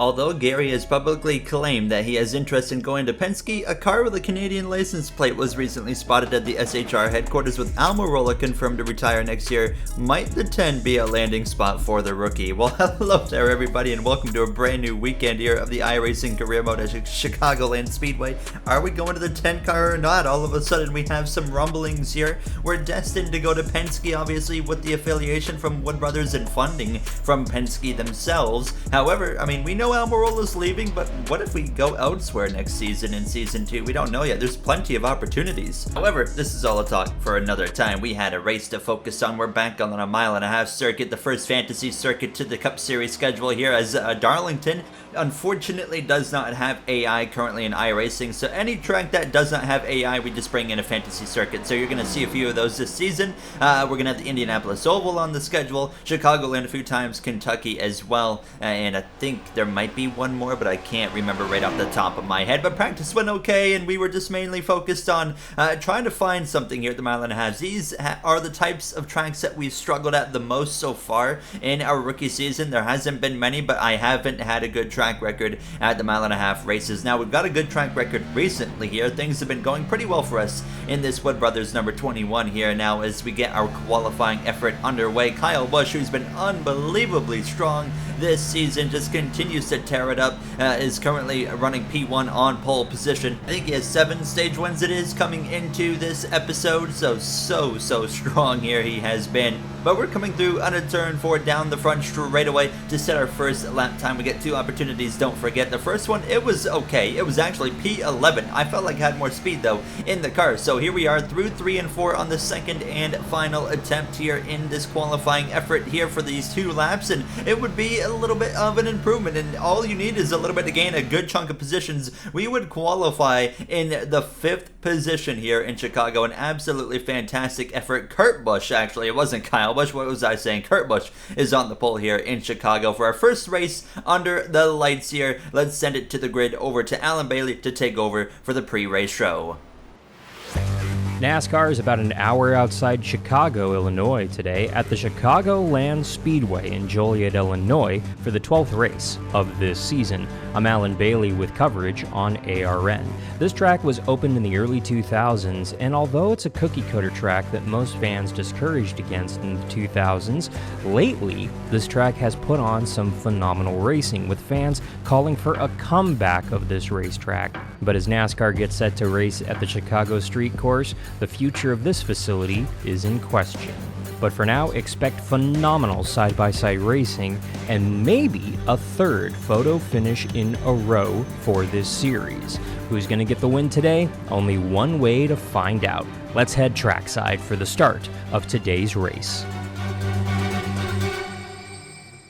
Although Gary has publicly claimed that he has interest in going to Penske, a car with a Canadian license plate was recently spotted at the SHR headquarters, with Almirola confirmed to retire next year. Might the 10 be a landing spot for the rookie? Well, hello there everybody, and welcome to a brand new weekend here of the iRacing career mode at Chicagoland Speedway. Are we going to the 10 car or not? All of a sudden we have some rumblings here. We're destined to go to Penske, obviously, with the affiliation from Wood Brothers and funding from Penske themselves. However, I mean, we know Almirola's leaving, but what if we go elsewhere next season in Season 2? We don't know yet. There's plenty of opportunities. However, this is all a talk for another time. We had a race to focus on. We're back on a mile-and-a-half circuit, the first fantasy circuit to the Cup Series schedule here, as Darlington unfortunately does not have AI currently in iRacing, so any track that does not have AI, we just bring in a fantasy circuit. So you're going to see a few of those this season. We're going to have the Indianapolis Oval on the schedule, Chicagoland a few times, Kentucky as well, and I think there might be one more, but I can't remember right off the top of my head. But practice went okay, and we were just mainly focused on trying to find something here at the mile and a half. These are the types of tracks that we've struggled at the most so far in our rookie season. There hasn't been many, but I haven't had a good track record at the mile and a half races. Now we've got a good track record recently here. Things have been going pretty well for us in this Wood Brothers number 21 here now as we get our qualifying effort underway. Kyle Busch, who's been unbelievably strong this season, just continues to tear it up, is currently running P1 on pole position. I think he has 7 stage wins it is coming into this episode, so strong here he has been. But we're coming through on a turn 4 down the front straightaway to set our first lap time. We get 2 opportunities, don't forget. The first one, it was okay. It was actually P11. I felt like I had more speed though in the car. So here we are through 3 and 4 on the second and final attempt here in this qualifying effort here for these 2 laps, and it would be a little bit of an improvement, and all you need is a little bit to gain a good chunk of positions. We would qualify in the 5th position here in Chicago. An absolutely fantastic effort. Kurt Busch, actually, it wasn't Kyle Busch, what was I saying? Kurt Busch is on the pole here in Chicago for our first race under the lights here. Let's send it to the grid over to Alan Bailey to take over for the pre-race show. NASCAR is about an hour outside Chicago, Illinois today at the Chicagoland Speedway in Joliet, Illinois for the 12th race of this season. I'm Alan Bailey with coverage on ARN. This track was opened in the early 2000s, and although it's a cookie-cutter track that most fans discouraged against in the 2000s, lately this track has put on some phenomenal racing, with fans calling for a comeback of this racetrack. But as NASCAR gets set to race at the Chicago Street Course, the future of this facility is in question. But for now, expect phenomenal side-by-side racing and maybe a 3rd photo finish in a row for this series. Who's going to get the win today? Only one way to find out. Let's head trackside for the start of today's race.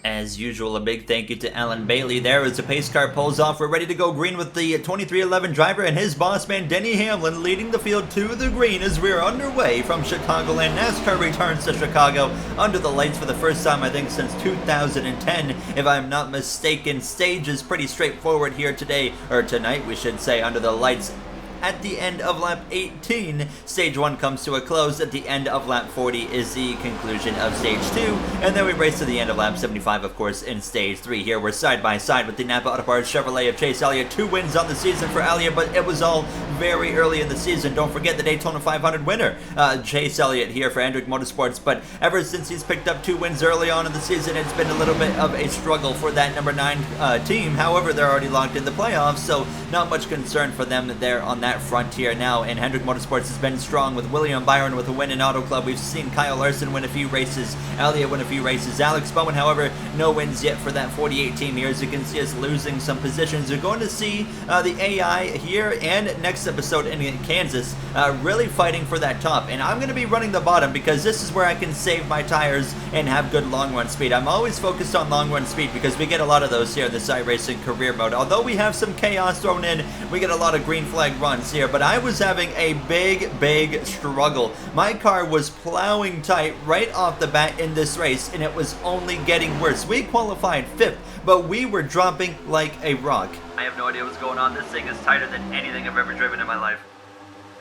As usual, a big thank you to Alan Bailey there as the pace car pulls off. We're ready to go green with the 2311 driver and his boss man Denny Hamlin leading the field to the green as we're underway from Chicagoland. NASCAR returns to Chicago under the lights for the first time, I think, since 2010, if I'm not mistaken. Stage is pretty straightforward here today, or tonight we should say, under the lights. At the end of lap 18, stage 1 comes to a close. At the end of lap 40 is the conclusion of stage 2, and then we race to the end of lap 75, of course, in stage 3. Here we're side by side with the Napa Auto Parts Chevrolet of Chase Elliott. 2 wins on the season for Elliott, but it was all very early in the season. Don't forget the Daytona 500 winner, Chase Elliott here for Hendrick Motorsports, but ever since he's picked up 2 wins early on in the season, it's been a little bit of a struggle for that number 9 team. However, they're already locked in the playoffs, so not much concern for them there on that front here now. And Hendrick Motorsports has been strong with William Byron with a win in Auto Club. We've seen Kyle Larson win a few races, Elliott win a few races, Alex Bowman, however, no wins yet for that 48 team here, as you can see us losing some positions. You're going to see the AI here and next episode in Kansas really fighting for that top, and I'm going to be running the bottom because this is where I can save my tires and have good long run speed. I'm always focused on long run speed because we get a lot of those here in this iRacing career mode. Although we have some chaos thrown in, we get a lot of green flag runs here, but I was having a big struggle. My car was plowing tight right off the bat in this race, and it was only getting worse. We qualified 5th, but we were dropping like a rock. I have no idea what's going on. This thing is tighter than anything I've ever driven in my life.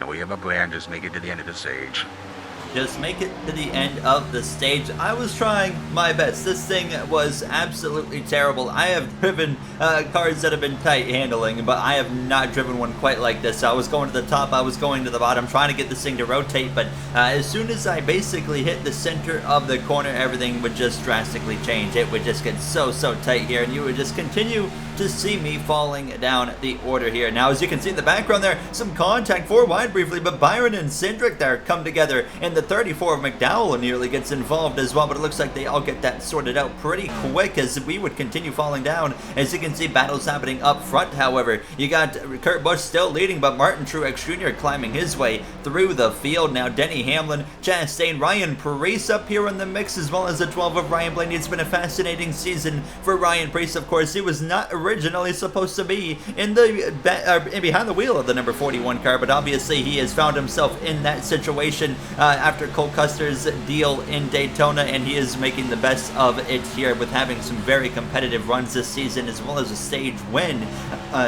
And we have a plan, just make it to the end of the stage. just make it to the end of the stage. I was trying my best. This thing was absolutely terrible. I have driven cars that have been tight handling, but I have not driven one quite like this. I was going to the top, I was going to the bottom, trying to get this thing to rotate, but as soon as I basically hit the center of the corner, everything would just drastically change. It would just get so tight here, and you would just continue to see me falling down the order here. Now, as you can see in the background there, some contact 4 wide briefly, but Byron and Cindric there come together, and the 34 of McDowell nearly gets involved as well, but it looks like they all get that sorted out pretty quick as we would continue falling down. As you can see, battles happening up front, however. You got Kurt Busch still leading, but Martin Truex Jr. climbing his way through the field. Now, Denny Hamlin, Chastain, Ryan Preece up here in the mix, as well as the 12 of Ryan Blaney. It's been a fascinating season for Ryan Preece. Of course, he was not originally supposed to be in the behind the wheel of the number 41 car, but obviously he has found himself in that situation after Cole Custer's deal in Daytona, and he is making the best of it here with having some very competitive runs this season, as well as a stage win.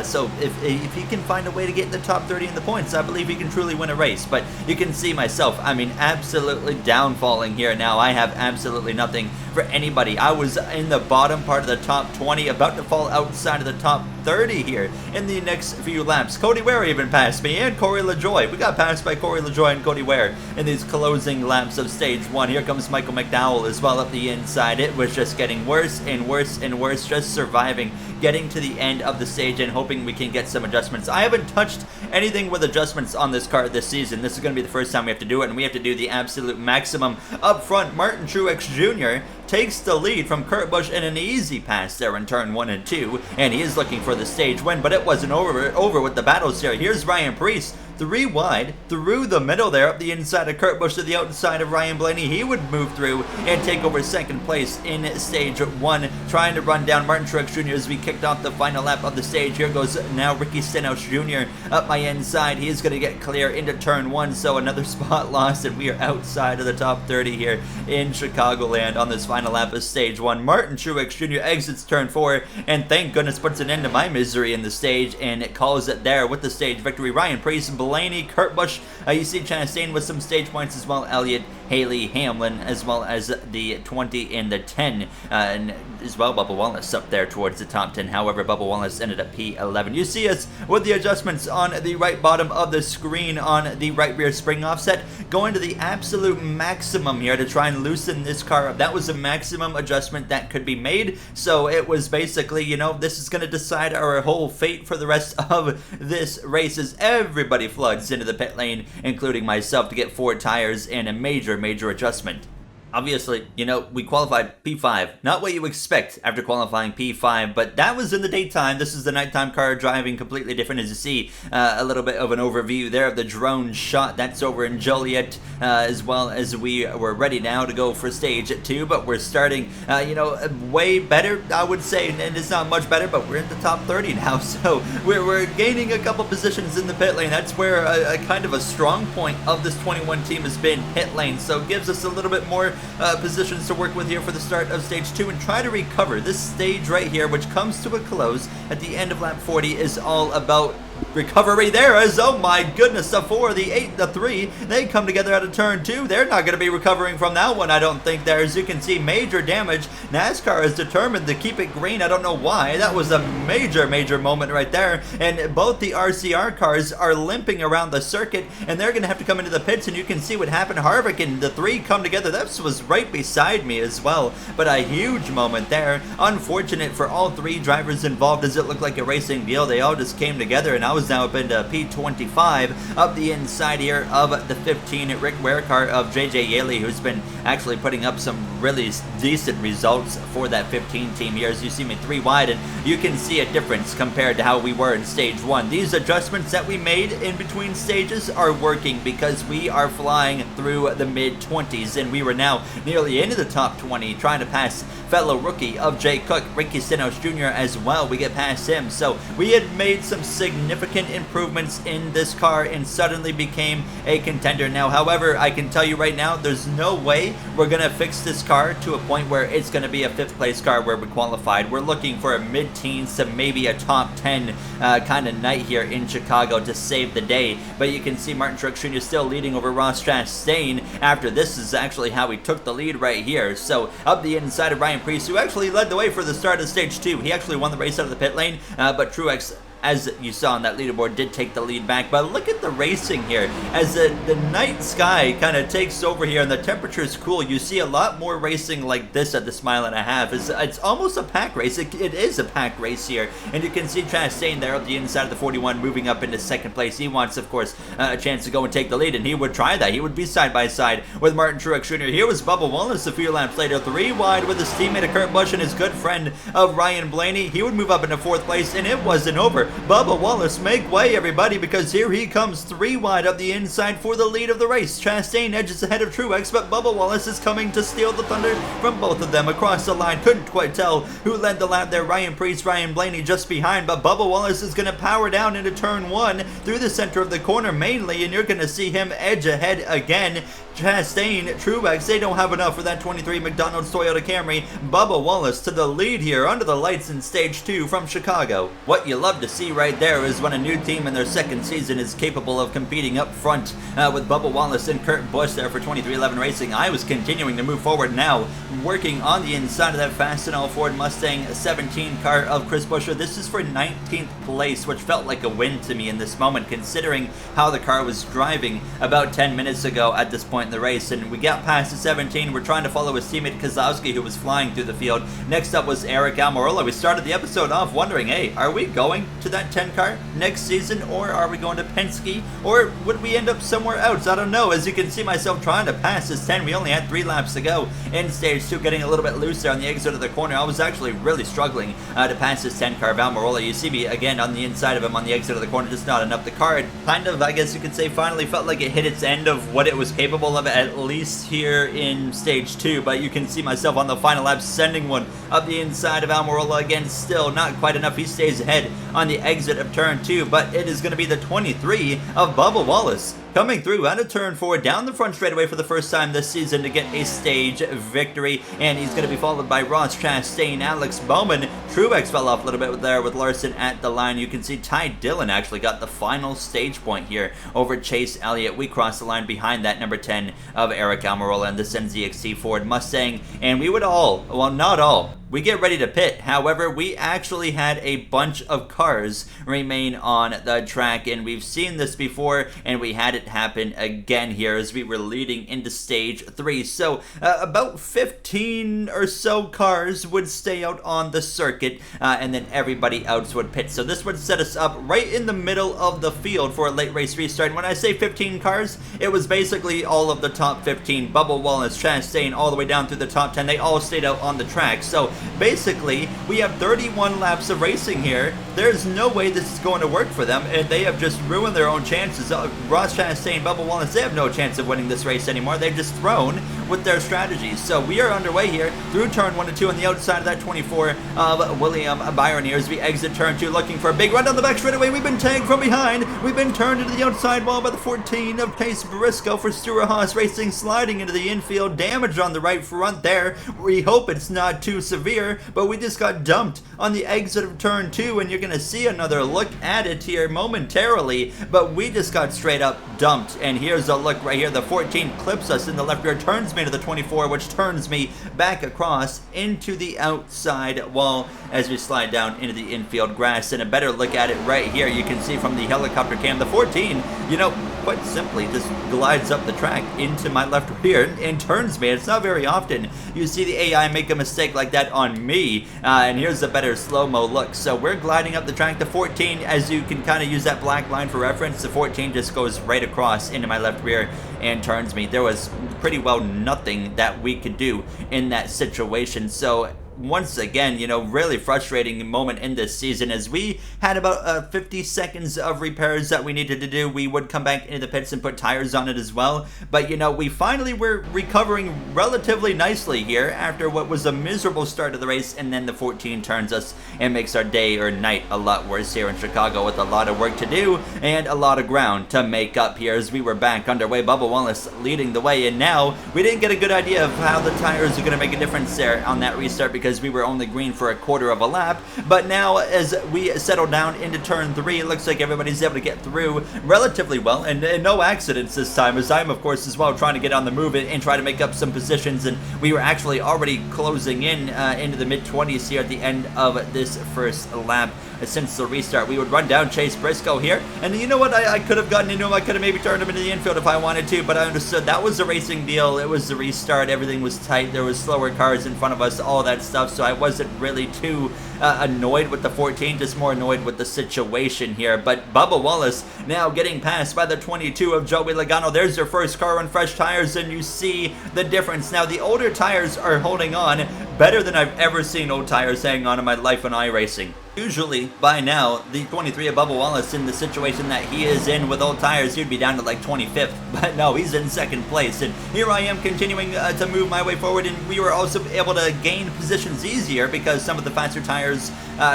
So if he can find a way to get in the top 30 in the points, I believe he can truly win a race. But you can see myself, I mean, absolutely downfalling here now. I have absolutely nothing for anybody. I was in the bottom part of the top 20, about to fall outside of the top 30 here in the next few laps. Cody Ware even passed me, and Corey LaJoie. We got passed by Corey LaJoie and Cody Ware in these closing laps of stage 1. Here comes Michael McDowell as well up the inside. It was just getting worse and worse and worse, just surviving, getting to the end of the stage and hoping we can get some adjustments. I haven't touched anything with adjustments on this car this season. This is going to be the first time we have to do it, and we have to do the absolute maximum up front. Martin Truex Jr. takes the lead from Kurt Busch in an easy pass there in turn 1 and 2, and he is looking for the stage win, but it wasn't over with the battles here. Here's Ryan Preece, 3 wide, through the middle there, up the inside of Kurt Busch to the outside of Ryan Blaney. He would move through and take over second place in stage 1, trying to run down Martin Truex Jr. as we kicked off the final lap of the stage. Here goes now Ricky Stenhouse Jr. up my inside. He is going to get clear into turn 1, so another spot lost, and we are outside of the top 30 here in Chicagoland on this final lap of stage 1. Martin Truex Jr. exits turn 4, and thank goodness puts an end to my misery in the stage, and it calls it there with the stage victory. Ryan Preece, Blaney, Kurt Busch, you see Chastain with some stage points as well, Elliott, Haley, Hamlin, as well as the 20 and the 10, and as well Bubba Wallace up there towards the top 10. However, Bubba Wallace ended up P11. You see us with the adjustments on the right bottom of the screen on the right rear spring offset, going to the absolute maximum here to try and loosen this car up. That was a maximum adjustment that could be made, so it was basically, you know, this is going to decide our whole fate for the rest of this race as everybody floods into the pit lane, including myself, to get 4 tires and a major adjustment. Obviously, you know, we qualified P5. Not what you expect after qualifying P5, but that was in the daytime. This is the nighttime car driving, completely different. As you see, a little bit of an overview there of the drone shot. That's over in Joliet, as well as we were ready now to go for stage 2, but we're starting, you know, way better, I would say, and it's not much better, but we're in the top 30 now, so we're gaining a couple positions in the pit lane. That's where a kind of a strong point of this 21 team has been, pit lane, so it gives us a little bit more positions to work with here for the start of stage 2 and try to recover. This stage right here, which comes to a close at the end of lap 40, is all about recovery. There is, oh my goodness, the 4, the 8, the 3, they come together out of turn 2. They're not going to be recovering from that one, I don't think. There, as you can see, major damage. NASCAR is determined to keep it green. I don't know why. That was a major moment right there, and both the RCR cars are limping around the circuit, and they're going to have to come into the pits, and you can see what happened. Harvick and the 3 come together. This was right beside me as well, but a huge moment there. Unfortunate for all 3 drivers involved, as it looked like a racing deal. They all just came together, and I was now up into P25 up the inside here of the 15 Rick Ware car of JJ Yaley, who's been actually putting up some really decent results for that 15 team here. As you see me 3 wide, and you can see a difference compared to how we were in stage 1. These adjustments that we made in between stages are working because we are flying through the mid-20s, and we were now nearly into the top 20, trying to pass fellow rookie of Jay Cook, Ricky Stenhouse Jr. as well. We get past him, so we had made some significant significant improvements in this car and suddenly became a contender. Now, however, I can tell you right now, there's no way we're going to fix this car to a point where it's going to be a 5th place car where we qualified. We're looking for a mid-teens to maybe a top 10 kind of night here in Chicago to save the day. But you can see Martin Truex Jr. still leading over Ross Chastain after this is actually how he took the lead right here. So up the inside of Ryan Preece, who actually led the way for the start of stage 2. He actually won the race out of the pit lane, but Truex, as you saw on that leaderboard, did take the lead back. But look at the racing here. As the night sky kind of takes over here and the temperature is cool, you see a lot more racing like this at this mile and a half. It's almost a pack race. It is a pack race here. And you can see Chastain there at the inside of the 41 moving up into 2nd place. He wants, of course, a chance to go and take the lead, and he would try that. He would be side by side with Martin Truex Jr. Here was Bubba Wallace a few laps later, 3 wide with his teammate Kurt Busch and his good friend of Ryan Blaney. He would move up into 4th place, and it wasn't over. Bubba Wallace, make way, everybody, because here he comes 3 wide up the inside for the lead of the race. Chastain edges ahead of Truex, but Bubba Wallace is coming to steal the thunder from both of them across the line. Couldn't quite tell who led the lap there. Ryan Preece, Ryan Blaney just behind, but Bubba Wallace is going to power down into turn 1 through the center of the corner mainly, and you're going to see him edge ahead again. Chastain, Truex, they don't have enough for that 23 McDonald's Toyota Camry. Bubba Wallace to the lead here under the lights in stage 2 from Chicago. What you love to see right there is when a new team in their 2nd season is capable of competing up front with Bubba Wallace and Kurt Busch there for 2311 Racing. I was continuing to move forward now, working on the inside of that Fastenal Ford Mustang 17 car of Chris Buescher. This is for 19th place, which felt like a win to me in this moment, considering how the car was driving about 10 minutes ago at this point in the race. And we got past the 17. We're trying to follow his teammate Kozlowski, who was flying through the field. Next up was Eric Almirola. We started the episode off wondering, hey, are we going to that 10 car next season, or are we going to Penske, or would we end up somewhere else? I don't know. As you can see myself trying to pass this 10, we only had 3 laps to go in stage 2, getting a little bit loose there on the exit of the corner. I was actually really struggling to pass this 10 car of Almirola. You see me again on the inside of him on the exit of the corner, just not enough. The car kind of, I guess you could say, finally felt like it hit its end of what it was capable of, at least here in stage 2, but you can see myself on the final lap sending one up the inside of Almirola again. Still not quite enough. He stays ahead on the exit of turn 2, but it is going to be the 23 of Bubba Wallace coming through out of turn 4 down the front straightaway for the first time this season to get a stage victory, and he's going to be followed by Ross Chastain, Alex Bowman. Truex fell off a little bit there with Larson at the line. You can see Ty Dillon actually got the final stage point here over Chase Elliott. We crossed the line behind that number 10 of Eric Almirola and this NZXT Ford Mustang, and we would all, well, not all, we get ready to pit. However, we actually had a bunch of cars remain on the track, and we've seen this before, and we had it happen again here as we were leading into stage 3. So about 15 or so cars would stay out on the circuit, and then everybody else would pit. So this would set us up right in the middle of the field for a late race restart. And when I say 15 cars, it was basically all of the top 15. Bubba Wallace, Chastain, all the way down through the top 10. They all stayed out on the track. So basically, we have 31 laps of racing here. There's no way this is going to work for them, and they have just ruined their own chances. Ross Chastain, Bubba Wallace, they have no chance of winning this race anymore. They've just thrown with their strategies. So we are underway here through turn 1 and 2 on the outside of that 24 of William Byron here as we exit turn 2, looking for a big run down the back straightaway. We've been tagged from behind. We've been turned into the outside wall by the 14 of Chase Briscoe for Stewart Haas Racing, sliding into the infield. Damage on the right front there. We hope it's not too severe, but we just got dumped on the exit of turn 2, and you're going to see another look at it here momentarily, but we just got straight up dumped. And here's a look right here. The 14 clips us in the left rear, turns me to the 24, which turns me back across into the outside wall as we slide down into the infield grass. And a better look at it right here, you can see from the helicopter cam, the 14, you know, quite simply just glides up the track into my left rear and turns me. It's not very often you see the AI make a mistake like that on me, and here's a better slow-mo look. So we're gliding up the track. The 14, as you can kind of use that black line for reference, the 14 just goes right across into my left rear and turns me. There was pretty well nothing that we could do in that situation. So once again, you know, really frustrating moment in this season as we had about 50 seconds of repairs that we needed to do. We would come back into the pits and put tires on it as well, but you know, we finally were recovering relatively nicely here after what was a miserable start of the race, and then the 14 turns us and makes our day or night a lot worse here in Chicago, with a lot of work to do and a lot of ground to make up here as we were back underway. Bubba Wallace leading the way, and now we didn't get a good idea of how the tires are going to make a difference there on that restart because we were only green for a quarter of a lap. But now as we settle down into turn 3, it looks like everybody's able to get through relatively well, and no accidents this time, as I'm of course as well trying to get on the move and try to make up some positions, and we were actually already closing in into the mid-20s here at the end of this first lap. Since the restart, we would run down Chase Briscoe here, and you know what, I could have gotten into him. I could have maybe turned him into the infield if I wanted to, but I understood that was a racing deal. It was the restart, everything was tight, there was slower cars in front of us, all that stuff, so I wasn't really too annoyed with the 14, just more annoyed with the situation here. But Bubba Wallace now getting passed by the 22 of Joey Logano. There's their first car on fresh tires, and you see the difference. Now the older tires are holding on better than I've ever seen old tires hang on in my life in iRacing. Usually, by now, the 23 of Bubba Wallace, in the situation that he is in with old tires, he'd be down to like 25th, but no, he's in second place, and here I am continuing to move my way forward, and we were also able to gain positions easier because some of the faster tires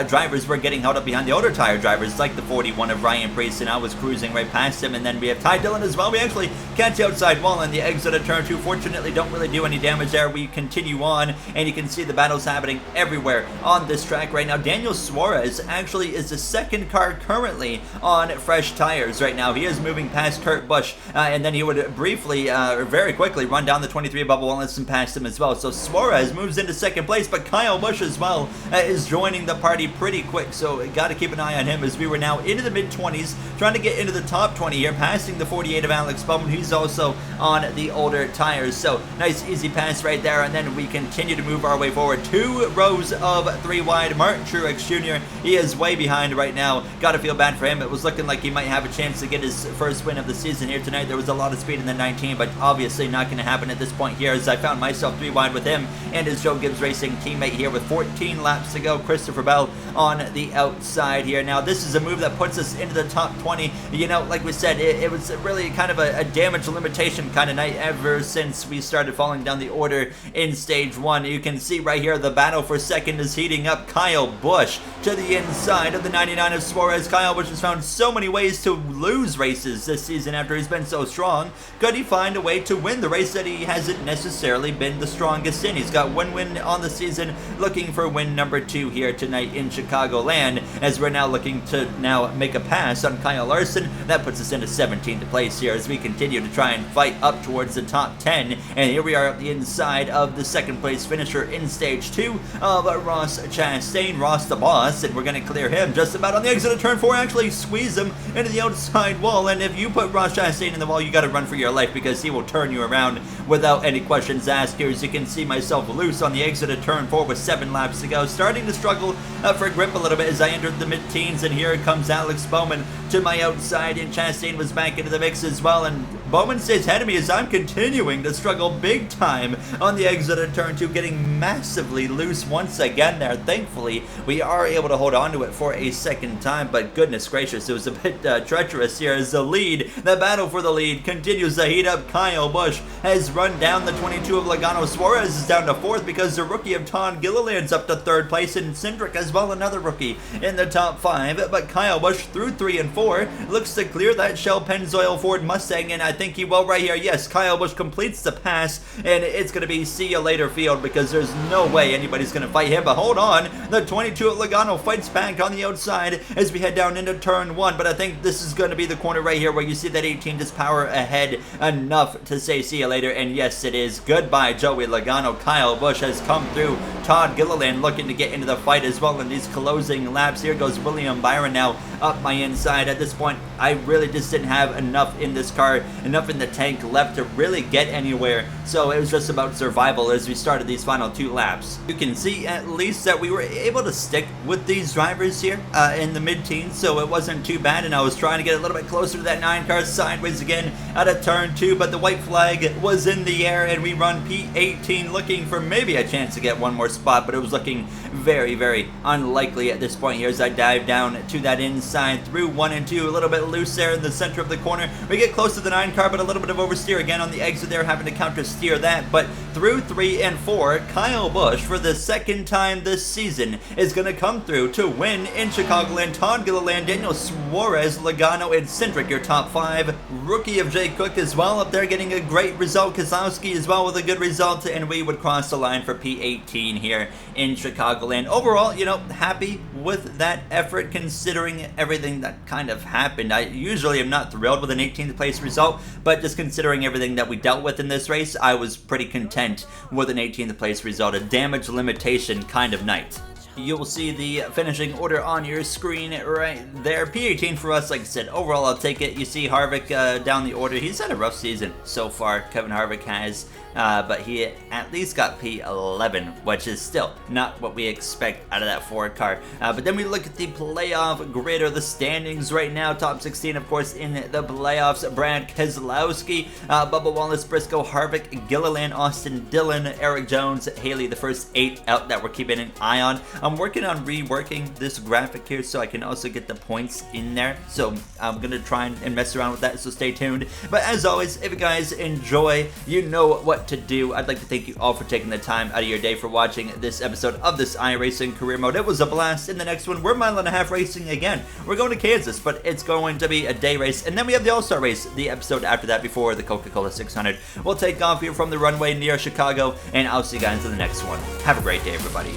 drivers were getting held up behind the older tire drivers, like the 41 of Ryan Preece, and I was cruising right past him. And then we have Ty Dillon as well. We actually catch the outside wall on the exit of turn 2. Fortunately, don't really do any damage there. We continue on, and you can see the battles happening everywhere on this track right now. Daniel Suarez actually is the second car currently on fresh tires right now. He is moving past Kurt Busch, and then he would briefly, or very quickly, run down the 23 of Bubba Wallace and pass him as well. So Suarez moves into second place, but Kyle Busch as well is joining the party pretty quick, so got to keep an eye on him as we were now into the mid-20s, trying to get into the top 20 here, passing the 48 of Alex Bowman. He's also on the older tires, so nice easy pass right there, and then we continue to move our way forward. 2 rows of 3 wide. Martin Truex Jr., he is way behind right now. Got to feel bad for him. It was looking like he might have a chance to get his first win of the season here tonight. There was a lot of speed in the 19, but obviously not going to happen at this point here, as I found myself 3 wide with him and his Joe Gibbs Racing teammate here with 14 laps to go, Christopher Bell on the outside here. Now this is a move that puts us into the top 20. You know, like we said, it was really kind of a damage limitation kind of night ever since we started falling down the order in stage 1. You can see right here the battle for second is heating up. Kyle Busch to the inside of the 99 of Suarez. Kyle Busch has found so many ways to lose races this season after he's been so strong. Could he find a way to win the race that he hasn't necessarily been the strongest in? He's got 1 win on the season, looking for win number 2 here tonight in Chicagoland, as we're now looking to now make a pass on Kyle Larson. That puts us into 17th place here as we continue to try and fight up towards the top 10, and here we are at the inside of the second place finisher in stage 2 of Ross Chastain. Ross the boss, and we're going to clear him just about on the exit of turn 4, actually squeeze him into the outside wall, and if you put Ross Chastain in the wall, you got to run for your life because he will turn you around without any questions asked here. As you can see myself loose on the exit of turn 4 with 7 laps to go, starting to struggle for grip a little bit as I entered the mid-teens, and here comes Alex Bowman to my outside, and Chastain was back into the mix as well, and Bowman stays ahead of me as I'm continuing to struggle big time on the exit of turn 2, getting massively loose once again there. Thankfully, we are able to hold on to it for a second time, but goodness gracious, it was a bit treacherous here as the battle for the lead continues to heat up. Kyle Busch has run down the 22 of Logano. Suarez is down to 4th because the rookie of Todd Gilliland's up to 3rd place, and Cindric as well, another rookie, in the top 5. But Kyle Busch through 3 and 4 looks to clear that Shell Pennzoil Ford Mustang, and I think he will right here. Yes, Kyle Busch completes the pass, and it's going to be see you later field because there's no way anybody's going to fight him. But hold on, the 22 of Logano fights back on the outside as we head down into turn 1, but I think this is going to be the corner right here where you see that 18 just power ahead enough to say see you later, and yes it is. Goodbye Joey Logano. Kyle Busch has come through. Todd Gilliland looking to get into the fight as well in these closing laps. Here goes William Byron now up my inside. At this point, I really just didn't have enough in this car enough in the tank left to really get anywhere, so it was just about survival as we started these final 2 laps. You can see at least that we were able to stick with these drivers here in the mid-teens, so it wasn't too bad, and I was trying to get a little bit closer to that 9 car sideways again out of turn 2, but the white flag was in the air and we run P18 looking for maybe a chance to get one more spot, but it was looking very, very unlikely at this point here as I dive down to that inside through 1 and 2, a little bit loose there in the center of the corner. We get close to the 9 car, but a little bit of oversteer again on the exit there, having to counter steer that, but through 3 and 4, Kyle Busch, for the 2nd time this season, is going to come through to win in Chicagoland. Todd Gilliland, Daniel Suarez, Logano, and Cindric, your top 5. Rookie of Jay Cook as well up there getting a great result. Keselowski as well with a good result, and we would cross the line for P18 here in Chicagoland. Overall, you know, happy with that effort considering everything that kind of happened. I usually am not thrilled with an 18th place result, but just considering everything that we dealt with in this race, I was pretty content with an 18th place result. A damage limitation kind of night. You'll see the finishing order on your screen right there. P18 for us, like I said, overall I'll take it. You see Harvick down the order. He's had a rough season so far, Kevin Harvick has, but he at least got P11, which is still not what we expect out of that Ford car. But then we look at the playoff grid or the standings right now. Top 16, of course, in the playoffs. Brad Keselowski, Bubba Wallace, Briscoe, Harvick, Gilliland, Austin Dillon, Eric Jones, Haley, the first 8 out that we're keeping an eye on. I'm working on reworking this graphic here so I can also get the points in there, so I'm gonna try and mess around with that, so stay tuned. But as always, if you guys enjoy, you know what to do. I'd like to thank you all for taking the time out of your day for watching this episode of this iRacing career mode. It was a blast. In the next one, we're mile and a half racing again. We're going to Kansas, but it's going to be a day race, and then we have the All-Star race, the episode after that before the Coca-Cola 600. We'll take off here from the runway near Chicago, and I'll see you guys in the next one. Have a great day, everybody.